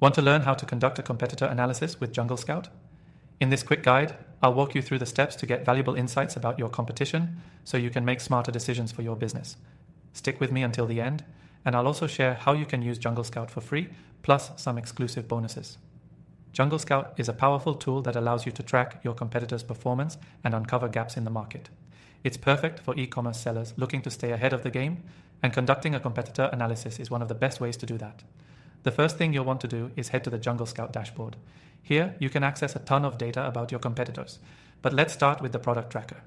Want to learn how to conduct a competitor analysis with JungleScout? In this quick guide, I'll walk you through the steps to get valuable insights about your competition so you can make smarter decisions for your business. Stick with me until the end, and I'll also share how you can use JungleScout for free, plus some exclusive bonuses. JungleScout is a powerful tool that allows you to track your competitors' performance and uncover gaps in the market. It's perfect for e-commerce sellers looking to stay ahead of the game, and conducting a competitor analysis is one of the best ways to do that. The first thing you'll want to do is head to the JungleScout dashboard. Here, you can access a ton of data about your competitors, but let's start with the product tracker.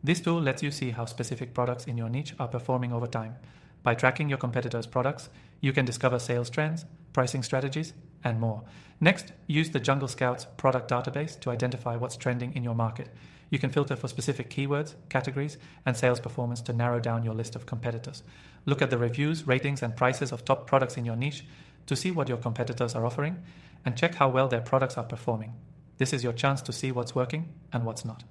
This tool lets you see how specific products in your niche are performing over time. By tracking your competitors' products, you can discover sales trends, pricing strategies, and more. Next, use the JungleScout's product database to identify what's trending in your market. You can filter for specific keywords, categories, and sales performance to narrow down your list of competitors. Look at the reviews, ratings, and prices of top products in your niche to see what your competitors are offering, and check how well their products are performing. This is your chance to see what's working and what's not.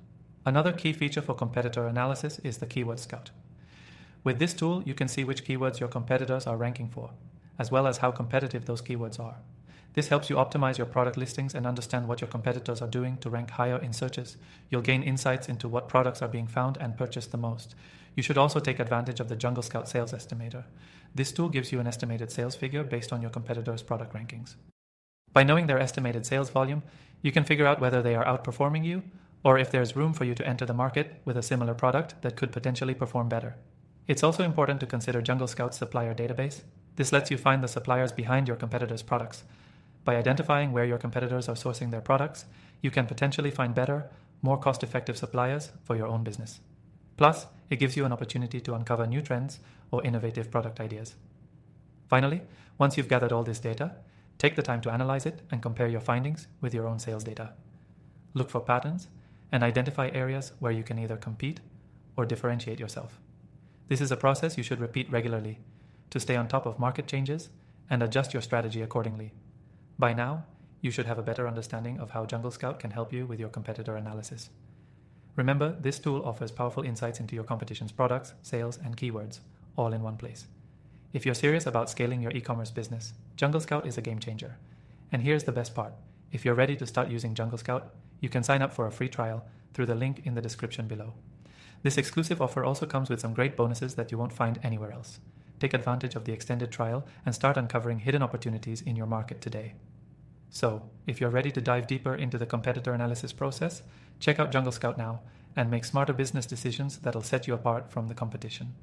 Another key feature for competitor analysis is the Keyword Scout. With this tool, you can see which keywords your competitors are ranking for, as well as how competitive those keywords are. This helps you optimize your product listings and understand what your competitors are doing to rank higher in searches. You'll gain insights into what products are being found and purchased the most. You should also take advantage of the JungleScout Sales Estimator. This tool gives you an estimated sales figure based on your competitors' product rankings. By knowing their estimated sales volume, you can figure out whether they are outperforming you or if there's room for you to enter the market with a similar product that could potentially perform better. It's also important to consider JungleScout's supplier database. This lets you find the suppliers behind your competitors' products. By identifying where your competitors are sourcing their products, you can potentially find better, more cost-effective suppliers for your own business. Plus, it gives you an opportunity to uncover new trends or innovative product ideas. Finally, once you've gathered all this data, take the time to analyze it and compare your findings with your own sales data. Look for patterns and identify areas where you can either compete or differentiate yourself. This is a process you should repeat regularly to stay on top of market changes and adjust your strategy accordingly. By now, you should have a better understanding of how JungleScout can help you with your competitor analysis. Remember, this tool offers powerful insights into your competition's products, sales, and keywords, all in one place. If you're serious about scaling your e-commerce business, JungleScout is a game changer. And here's the best part. If you're ready to start using JungleScout, you can sign up for a free trial through the link in the description below. This exclusive offer also comes with some great bonuses that you won't find anywhere else. Take advantage of the extended trial and start uncovering hidden opportunities in your market today. So, if you're ready to dive deeper into the competitor analysis process, check out JungleScout now and make smarter business decisions that'll set you apart from the competition.